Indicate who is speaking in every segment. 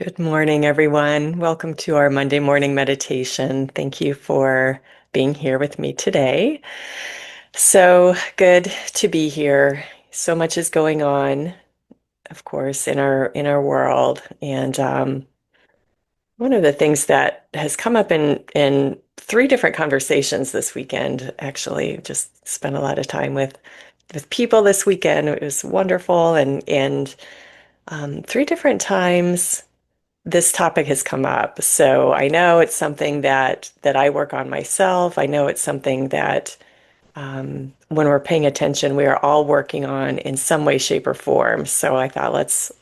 Speaker 1: Good morning, everyone. Welcome to our Monday morning meditation. Thank you for being here with me today. So good to be here. So much is going on, of course, in our world. And one of the things that has come up in three different conversations this weekend, actually, just spent a lot of time with people this weekend. It was wonderful, and three different times this topic has come up. So I know it's something that I work on myself. I know it's something that when we're paying attention, we are all working on in some way, shape, or form. So I thought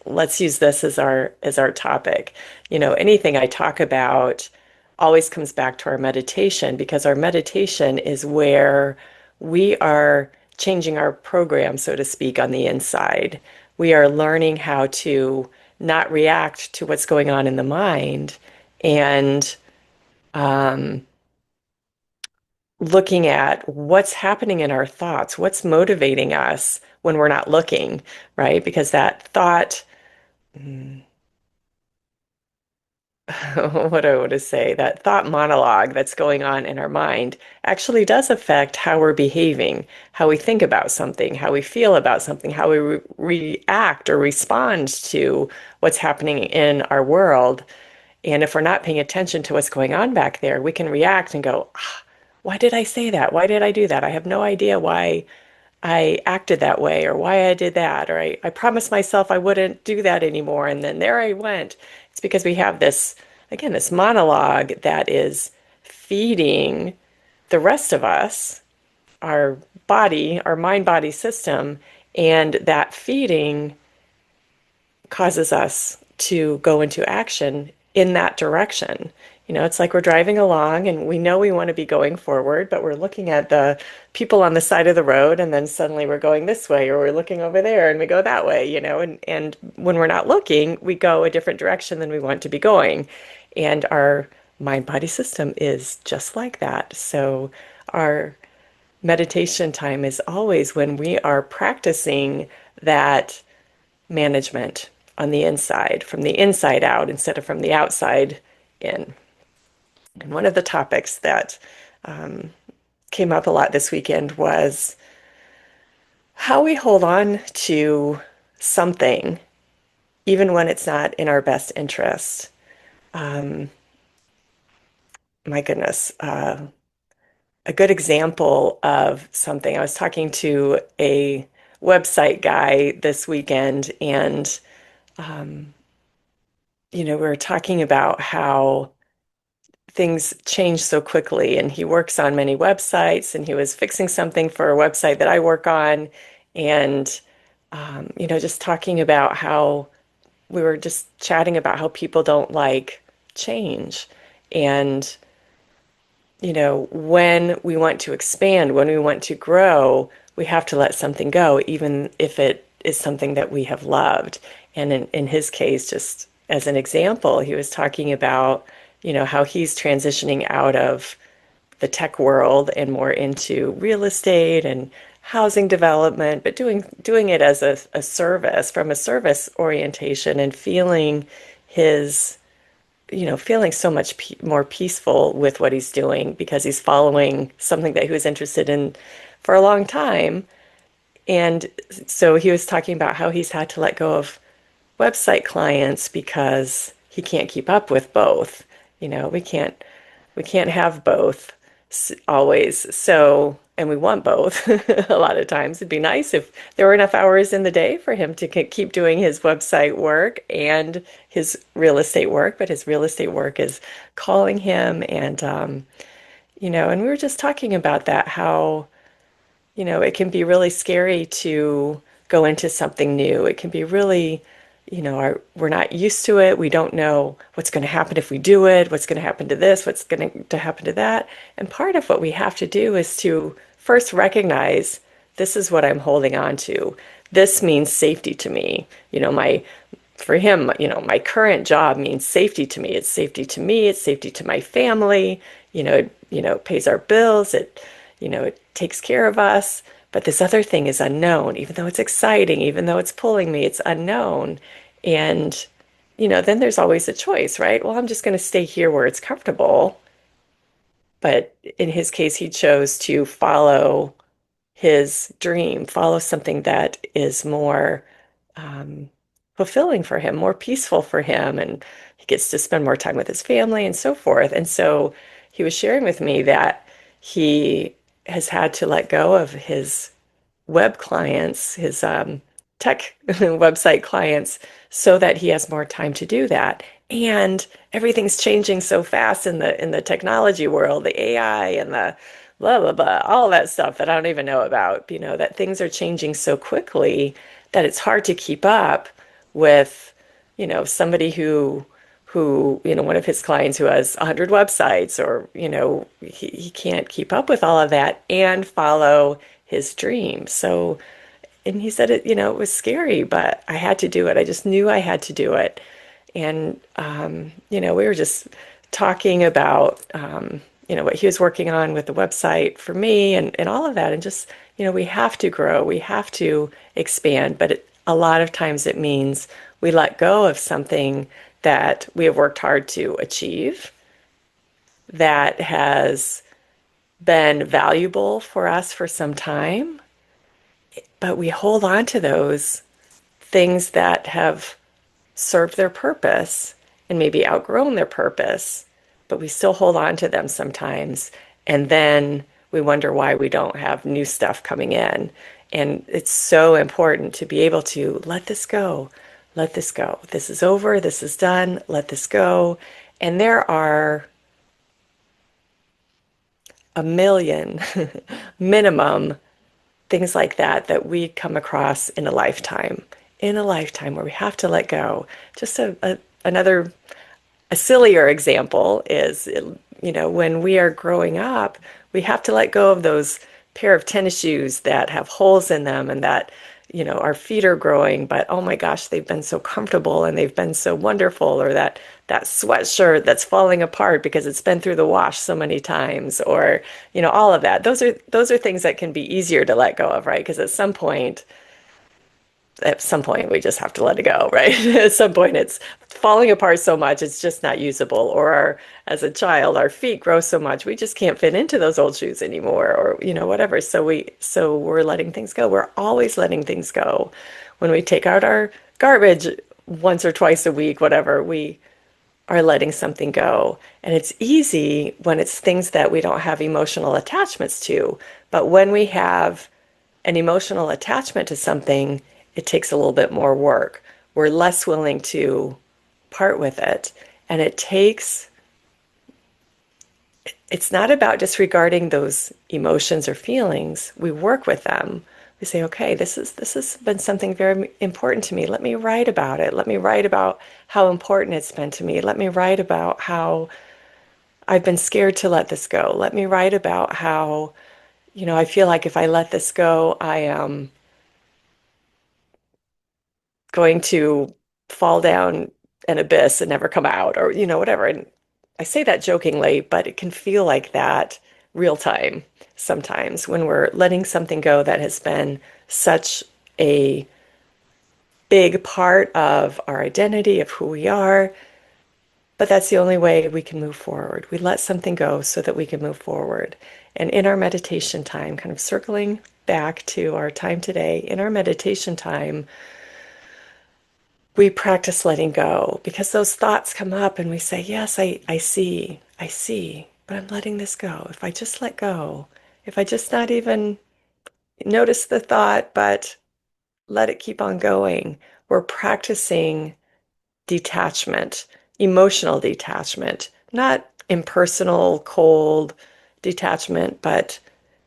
Speaker 1: let's use this as our topic. Anything I talk about always comes back to our meditation because our meditation is where we are changing our program, so to speak, on the inside. We are learning how to not react to what's going on in the mind and um, looking at what's happening in our thoughts, what's motivating us when we're not looking, right? Because that thought, what do I want to say, that thought monologue that's going on in our mind actually does affect how we're behaving, how we think about something, how we feel about something, how we react or respond to what's happening in our world. And if we're not paying attention to what's going on back there, we can react and go, "Ah, why did I say that? Why did I do that? I have no idea why I acted that way or why I did that, or I promised myself I wouldn't do that anymore. And then there I went." It's because we have this, again, this monologue that is feeding the rest of us, our body, our mind body system, and that feeding causes us to go into action in that direction. It's like we're driving along and we know we want to be going forward, but we're looking at the people on the side of the road, and then suddenly we're going this way, or we're looking over there and we go that way, and when we're not looking, we go a different direction than we want to be going. And our mind body system is just like that. So our meditation time is always when we are practicing that management on the inside, from the inside out instead of from the outside in. And one of the topics that um, came up a lot this weekend was how we hold on to something even when it's not in our best interest. Um, my goodness, a good example of something. I was talking to a website guy this weekend, and um, we were talking about how things change so quickly. And he works on many websites, and he was fixing something for a website that I work on. And, just talking about how we were just chatting about how people don't like change. And, when we want to expand, when we want to grow, we have to let something go, even if it is something that we have loved. And in his case, just as an example, he was talking about, how he's transitioning out of the tech world and more into real estate and housing development, but doing it as a service, from a service orientation, and feeling his feeling so much more peaceful with what he's doing because he's following something that he was interested in for a long time. And so he was talking about how he's had to let go of website clients because he can't keep up with both. We can't have both always. So, and we want both a lot of times. It'd be nice if there were enough hours in the day for him to keep doing his website work and his real estate work, but his real estate work is calling him. And we were just talking about that, how it can be really scary to go into something new. It can be really, we're not used to it. We don't know what's going to happen if we do it, what's going to happen to this, what's going to happen to that. And part of what we have to do is to first recognize this is what I'm holding on to. This means safety to me. For him, my current job means safety to me. It's safety to me. It's safety to my family. It pays our bills. It takes care of us. But this other thing is unknown, even though it's exciting, even though it's pulling me, it's unknown. And, then there's always a choice, right? Well, I'm just going to stay here where it's comfortable. But in his case, he chose to follow his dream, follow something that is more um, fulfilling for him, more peaceful for him, and he gets to spend more time with his family and so forth. And so he was sharing with me that he has had to let go of his web clients, his tech website clients, so that he has more time to do that. And everything's changing so fast in the technology world, the AI and the blah blah blah, all that stuff that I don't even know about, that things are changing so quickly that it's hard to keep up with, somebody one of his clients who has 100 websites, or, he can't keep up with all of that and follow his dream. So, and he said it was scary, but I had to do it. I just knew I had to do it. And, we were just talking about, what he was working on with the website for me and all of that. And just, we have to grow, we have to expand, but a lot of times it means we let go of something that we have worked hard to achieve, that has been valuable for us for some time, but we hold on to those things that have served their purpose and maybe outgrown their purpose, but we still hold on to them sometimes. And then we wonder why we don't have new stuff coming in. And it's so important to be able to let this go, let this go. This is over, this is done, let this go. And there are a million minimum things like that we come across in a lifetime where we have to let go. Just another a sillier example is, when we are growing up, we have to let go of those pair of tennis shoes that have holes in them and that, our feet are growing, but oh my gosh, they've been so comfortable and they've been so wonderful, or that sweatshirt that's falling apart because it's been through the wash so many times, or, all of that. Those are things that can be easier to let go of, right? Because at some point we just have to let it go, right? At some point it's falling apart so much it's just not usable, or as a child our feet grow so much we just can't fit into those old shoes anymore, or whatever. So we're letting things go. We're always letting things go. When we take out our garbage once or twice a week, whatever, we are letting something go. And it's easy when it's things that we don't have emotional attachments to. But when we have an emotional attachment to something, it takes a little bit more work. We're less willing to part with it. And it's not about disregarding those emotions or feelings. We work with them. We say, okay, this has been something very important to me. Let me write about it. Let me write about how important it's been to me. Let me write about how I've been scared to let this go. Let me write about how, I feel like if I let this go, I am going to fall down an abyss and never come out, or whatever. And I say that jokingly, but it can feel like that real time sometimes when we're letting something go that has been such a big part of our identity, of who we are. But that's the only way we can move forward. We let something go so that we can move forward. And in our meditation time, kind of circling back to our time today, in our meditation time, we practice letting go, because those thoughts come up and we say, yes, I see, but I'm letting this go. If I just let go, if I just not even notice the thought, but let it keep on going, we're practicing detachment, emotional detachment, not impersonal, cold detachment, but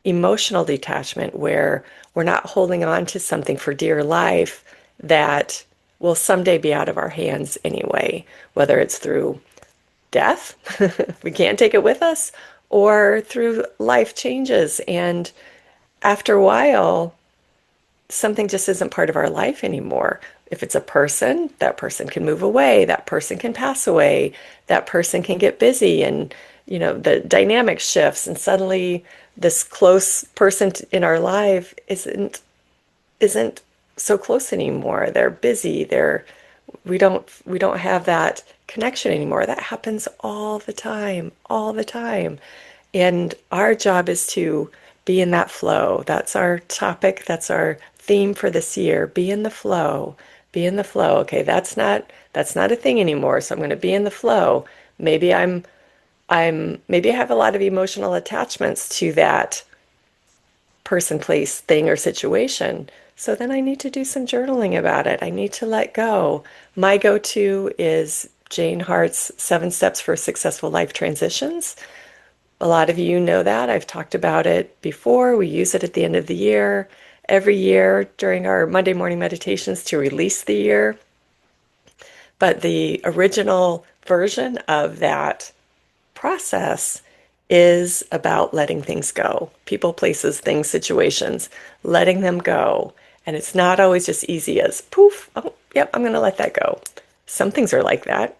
Speaker 1: emotional detachment, where we're not holding on to something for dear life that will someday be out of our hands anyway, whether it's through death, we can't take it with us, or through life changes. And after a while, something just isn't part of our life anymore. If it's a person, that person can move away, that person can pass away, that person can get busy, and the dynamic shifts, and suddenly this close person in our life isn't so close anymore. They're busy, they're we don't have that connection anymore. That happens all the time. And our job is to be in that flow. That's our topic. That's our theme for this year. Be in the flow. Be in the flow. Okay, that's not a thing anymore. So I'm going to be in the flow. Maybe maybe I have a lot of emotional attachments to that person, place, thing, or situation. So then I need to do some journaling about it. I need to let go. My go-to is Jane Hart's 7 Steps for Successful Life Transitions. A lot of you know that. I've talked about it before. We use it at the end of the year, every year during our Monday morning meditations to release the year. But the original version of that process is about letting things go. People, places, things, situations, letting them go. And it's not always just easy as poof, oh, yep, I'm going to let that go. Some things are like that.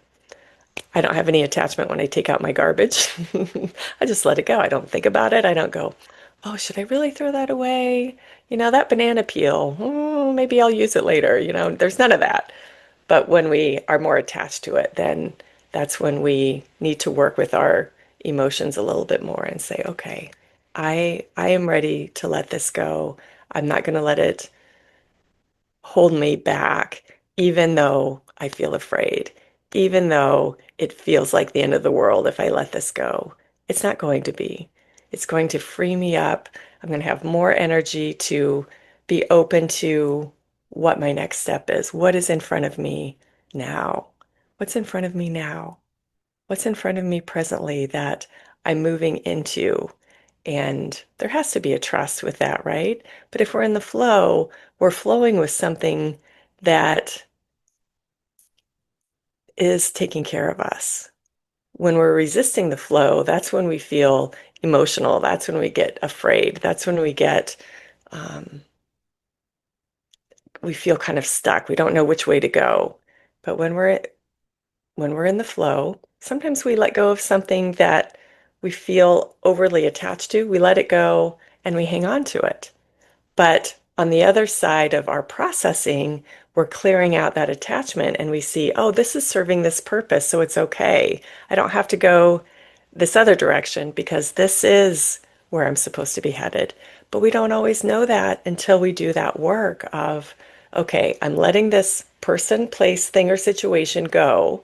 Speaker 1: I don't have any attachment when I take out my garbage. I just let it go. I don't think about it. I don't go, oh, should I really throw that away? That banana peel, maybe I'll use it later. There's none of that. But when we are more attached to it, then that's when we need to work with our emotions a little bit more and say, okay, I am ready to let this go. I'm not going to let it hold me back, even though I feel afraid, even though it feels like the end of the world if I let this go. It's not going to be. It's going to free me up. I'm going to have more energy to be open to what my next step is. What is in front of me now? What's in front of me now? What's in front of me presently that I'm moving into? And there has to be a trust with that, right? But if we're in the flow, we're flowing with something that is taking care of us. When we're resisting the flow, that's when we feel emotional. That's when we get afraid. That's when um, we feel kind of stuck. We don't know which way to go. But when we're in the flow, sometimes we let go of something that we feel overly attached to. We let it go and we hang on to it. But on the other side of our processing, we're clearing out that attachment and we see, oh, this is serving this purpose, so it's okay. I don't have to go this other direction because this is where I'm supposed to be headed. But we don't always know that until we do that work of, okay, I'm letting this person, place, thing, or situation go.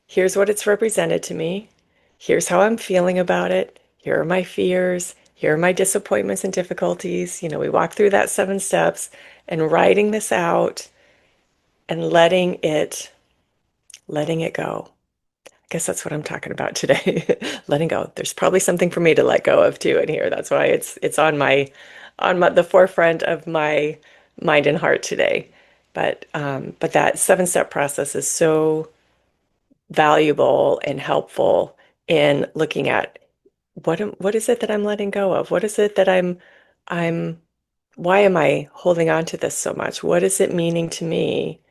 Speaker 1: Here's what it's represented to me. Here's how I'm feeling about it. Here are my fears. Here are my disappointments and difficulties. We walk through that 7 steps and writing this out and letting it go. I guess that's what I'm talking about today. Letting go. There's probably something for me to let go of too in here. That's why it's on the forefront of my mind and heart today. But that 7 step process is so valuable and helpful in looking at what is it that I'm letting go of? What is it that I'm why am I holding on to this so much? What is it meaning to me?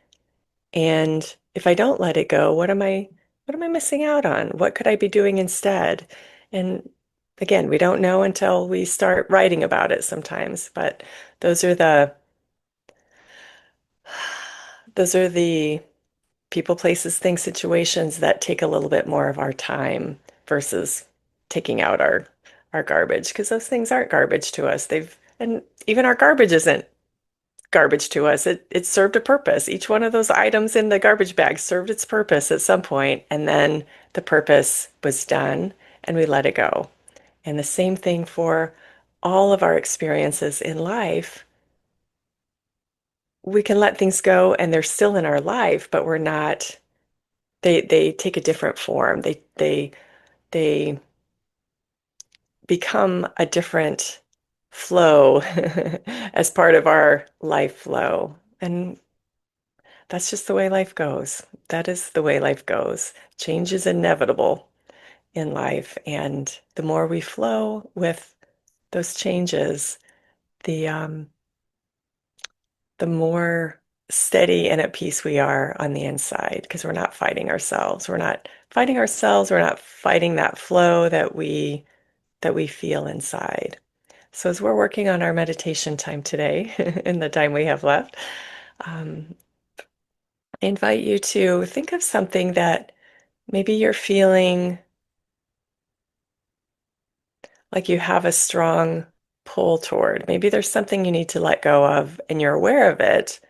Speaker 1: And if I don't let it go, what am I missing out on? What could I be doing instead? And again, we don't know until we start writing about it sometimes, but those are the those are the people, places, things, situations that take a little bit more of our time versus taking out our garbage because those things aren't garbage to us. And even our garbage isn't garbage to us. It served a purpose. Each one of those items in the garbage bag served its purpose at some point, and then the purpose was done and we let it go. And the same thing for all of our experiences in life. We can let things go and they're still in our life, but we're not they take a different form. They become a different flow as part of our life flow. And that's just the way life goes. That is the way life goes. Change is inevitable in life, and the more we flow with those changes, the the more steady and at peace we are on the inside because we're not fighting ourselves. We're not fighting ourselves. We're not fighting that flow that we feel inside. So as we're working on our meditation time today, in the time we have left, um, I invite you to think of something that maybe you're feeling like you have a strong pull toward. Maybe there's something you need to let go of and you're aware of it,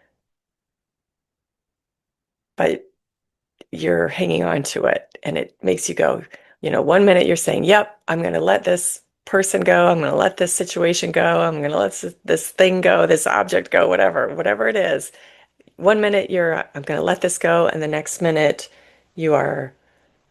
Speaker 1: but you're hanging on to it and it makes you go, 1 minute you're saying, yep, I'm going to let this person go. I'm going to let this situation go. I'm going to let this thing go, this object go, whatever it is. 1 minute I'm going to let this go. And the next minute you are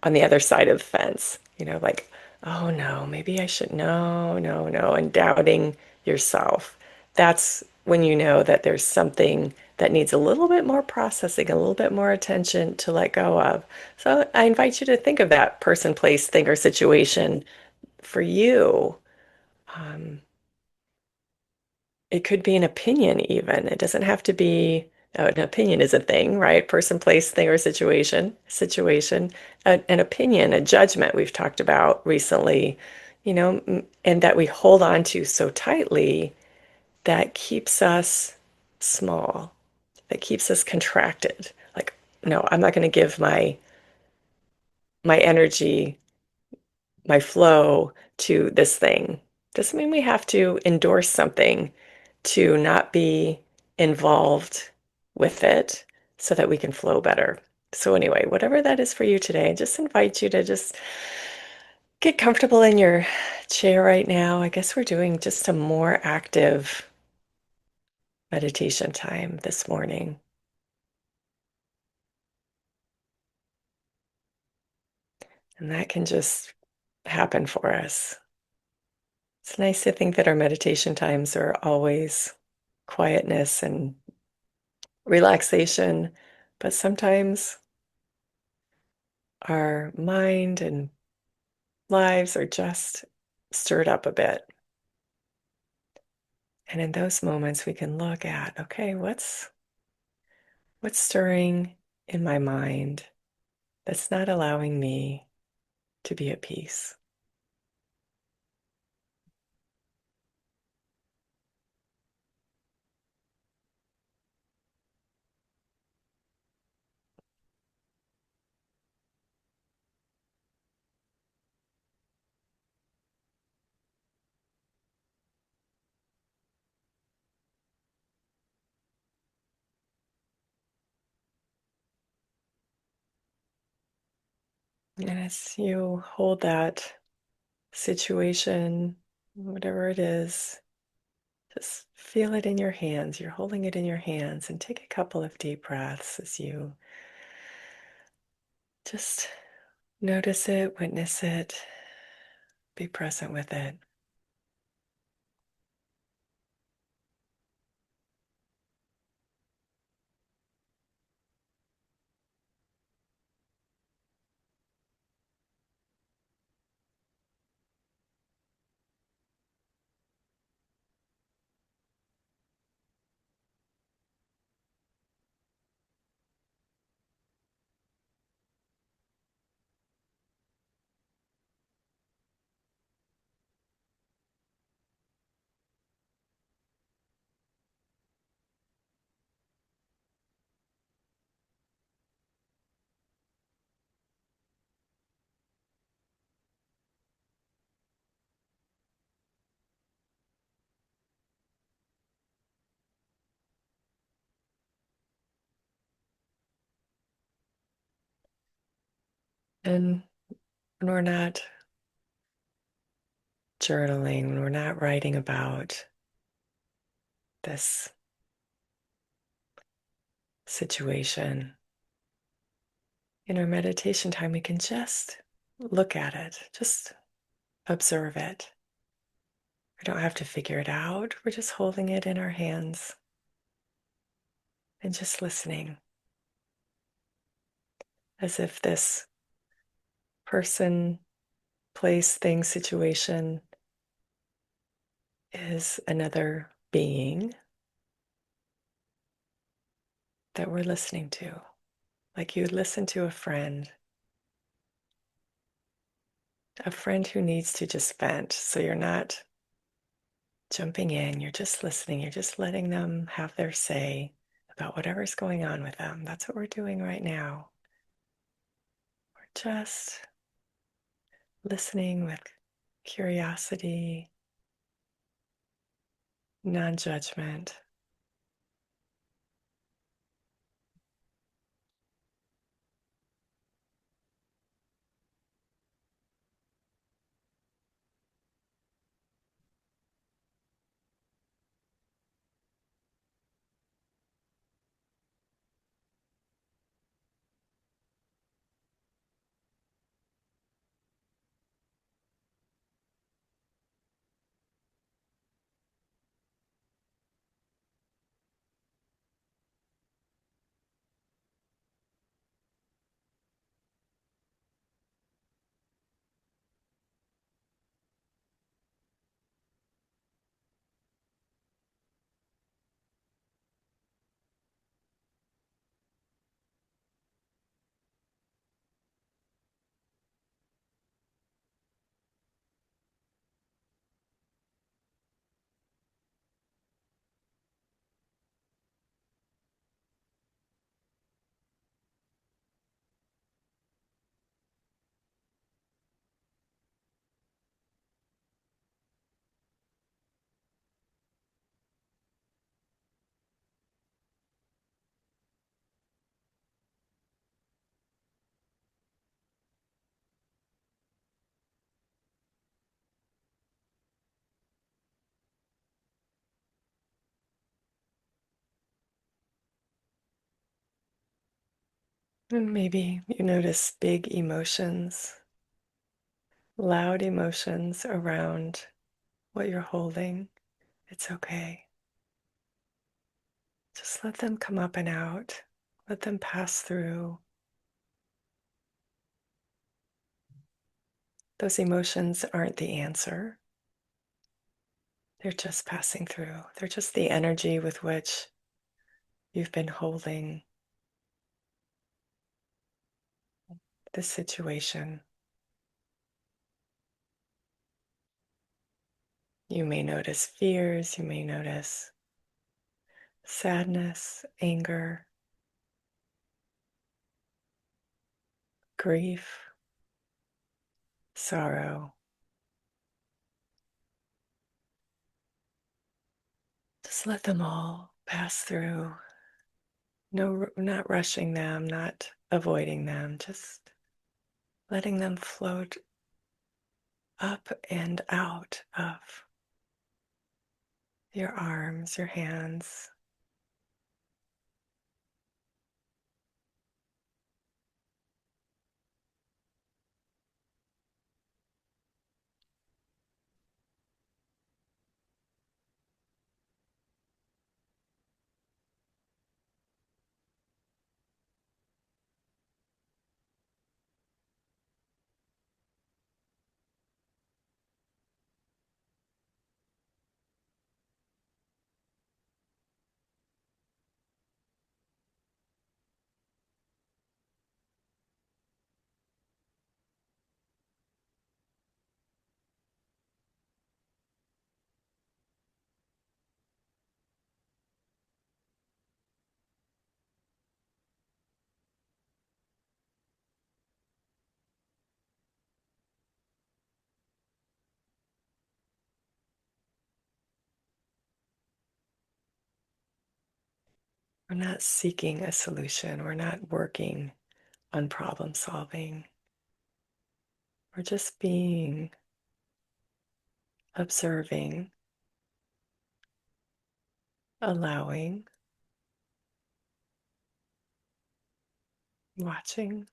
Speaker 1: on the other side of the fence, like, oh no, maybe I should, no, no, no, and doubting yourself. That's when you know that there's something that needs a little bit more processing, a little bit more attention to let go of. So I invite you to think of that person, place, thing, or situation for you. Um, it could be an opinion, even. It doesn't have to be, an opinion is a thing, right? Person, place, thing, or situation. An opinion, a judgment we've talked about recently, and that we hold on to so tightly that keeps us small, that keeps us contracted. Like, no, I'm not going to give my energy, my flow to this thing. Doesn't mean we have to endorse something to not be involved with it so that we can flow better. So anyway, whatever that is for you today, I just invite you to just get comfortable in your chair right now. I guess we're doing just a more active meditation time this morning. And that can just happen for us. It's nice to think that our meditation times are always quietness and relaxation, but sometimes our mind and lives are just stirred up a bit. And in those moments, we can look at, okay, what's stirring in my mind that's not allowing me to be at peace? And as you hold that situation, whatever it is, just feel it in your hands. You're holding it in your hands and take a couple of deep breaths as you just notice it, witness it, be present with it. And when we're not journaling, when we're not writing about this situation, in our meditation time, we can just look at it, just observe it. We don't have to figure it out. We're just holding it in our hands and just listening as if this person, place, thing, situation is another being that we're listening to. Like you would listen to a friend who needs to just vent. So you're not jumping in, you're just listening, you're just letting them have their say about whatever's going on with them. That's what we're doing right now. We're just listening with curiosity, non-judgment. And maybe you notice big emotions, loud emotions around what you're holding. It's okay. Just let them come up and out. Let them pass through. Those emotions aren't the answer. They're just passing through. They're just the energy with which you've been holding the situation. You may notice fears, you may notice sadness, anger, grief, sorrow. Just let them all pass through. No, not rushing them, not avoiding them, just letting them float up and out of your arms, your hands. We're not seeking a solution. We're not working on problem solving. We're just being, observing, allowing, watching.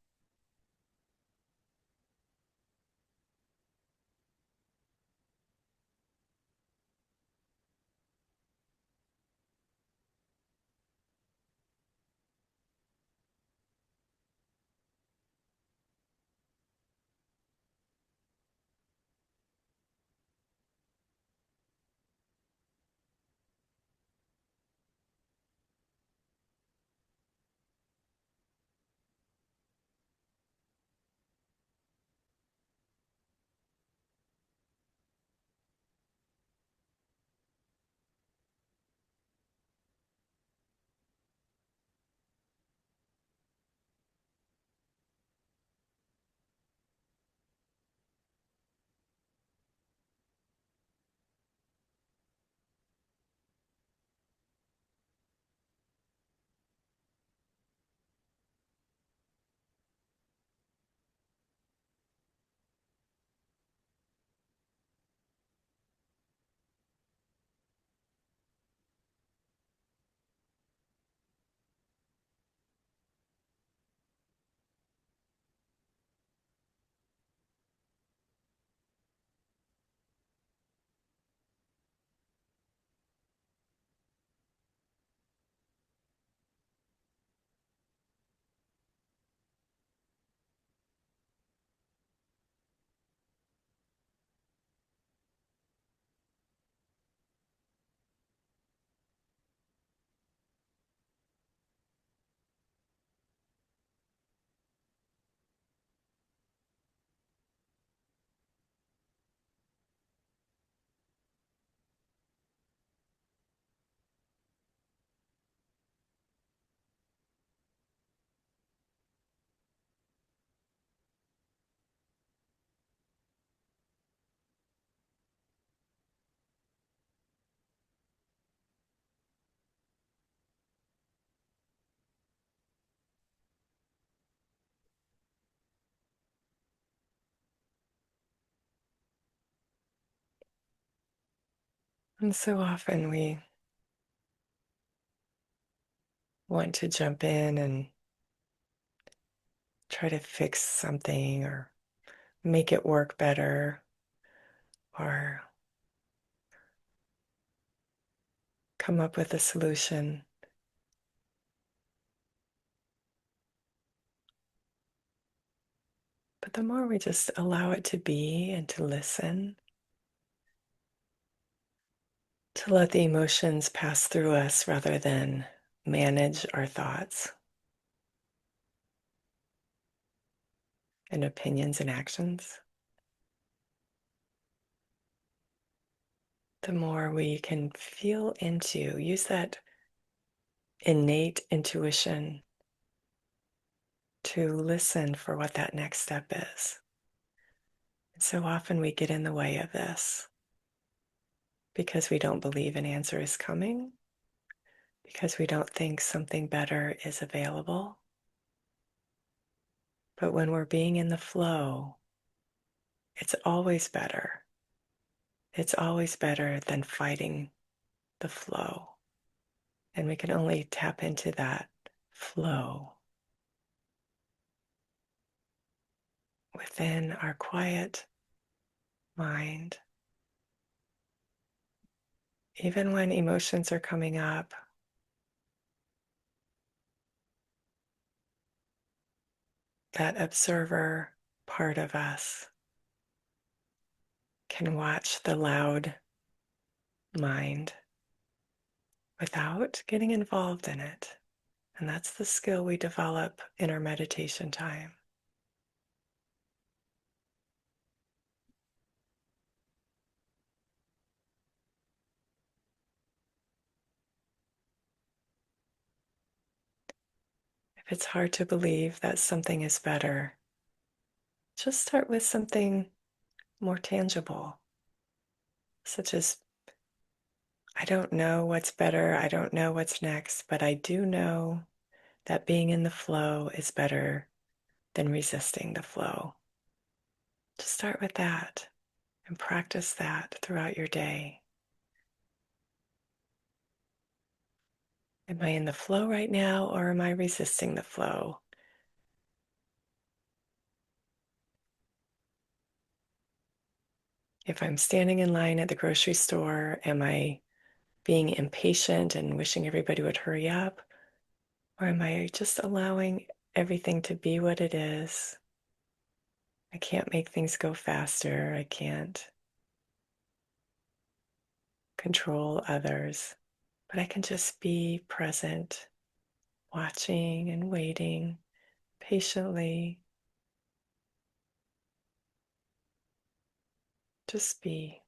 Speaker 1: And so often we want to jump in and try to fix something or make it work better or come up with a solution. But the more we just allow it to be and to listen, to let the emotions pass through us rather than manage our thoughts and opinions and actions, the more we can feel into, use that innate intuition to listen for what that next step is. And so often we get in the way of this because we don't believe an answer is coming, because we don't think something better is available. But when we're being in the flow, it's always better. It's always better than fighting the flow. And we can only tap into that flow within our quiet mind. Even when emotions are coming up, that observer part of us can watch the loud mind without getting involved in it. And that's the skill we develop in our meditation time. If it's hard to believe that something is better, just start with something more tangible, such as, I don't know what's better, I don't know what's next, but I do know that being in the flow is better than resisting the flow. Just start with that and practice that throughout your day. Am I in the flow right now, or am I resisting the flow? If I'm standing in line at the grocery store, am I being impatient and wishing everybody would hurry up? Or am I just allowing everything to be what it is? I can't make things go faster. I can't control others, but I can just be present, watching and waiting patiently. Just be.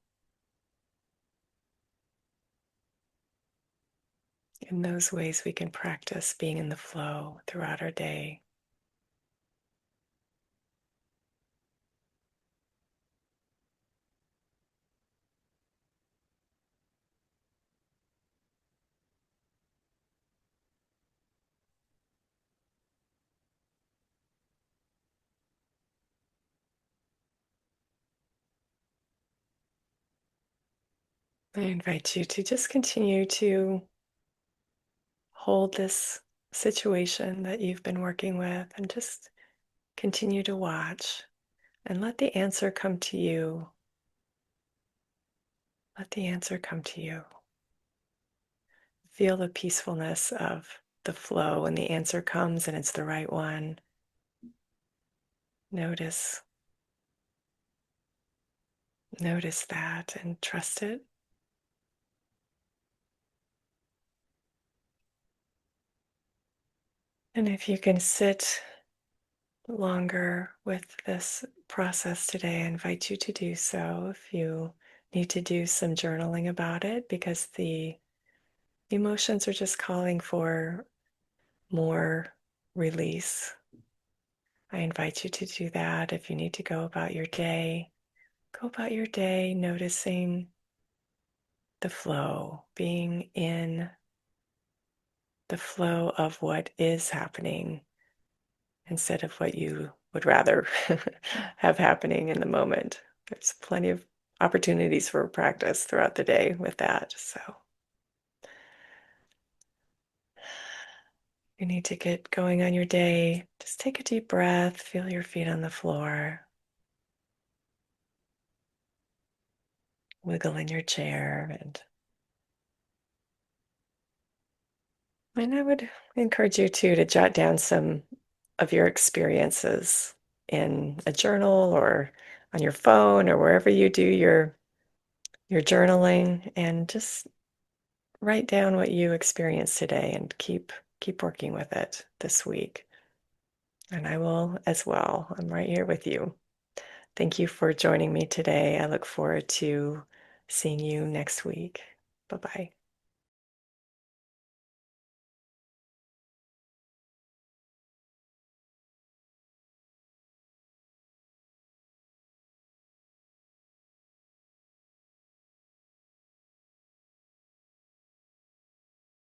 Speaker 1: In those ways, we can practice being in the flow throughout our day. I invite you to just continue to hold this situation that you've been working with and just continue to watch and let the answer come to you. Let the answer come to you. Feel the peacefulness of the flow when the answer comes and it's the right one. Notice, notice that and trust it. And if you can sit longer with this process today, I invite you to do so. If you need to do some journaling about it because the emotions are just calling for more release, I invite you to do that. If you need to go about your day, go about your day noticing the flow, being in the flow of what is happening instead of what you would rather have happening in the moment. There's plenty of opportunities for practice throughout the day with that. So you need to get going on your day. Just take a deep breath, feel your feet on the floor, wiggle in your chair, and I would encourage you too to jot down some of your experiences in a journal or on your phone or wherever you do your journaling, and just write down what you experienced today and keep working with it this week. And I will as well. I'm right here with you. Thank you for joining me today. I look forward to seeing you next week. Bye-bye.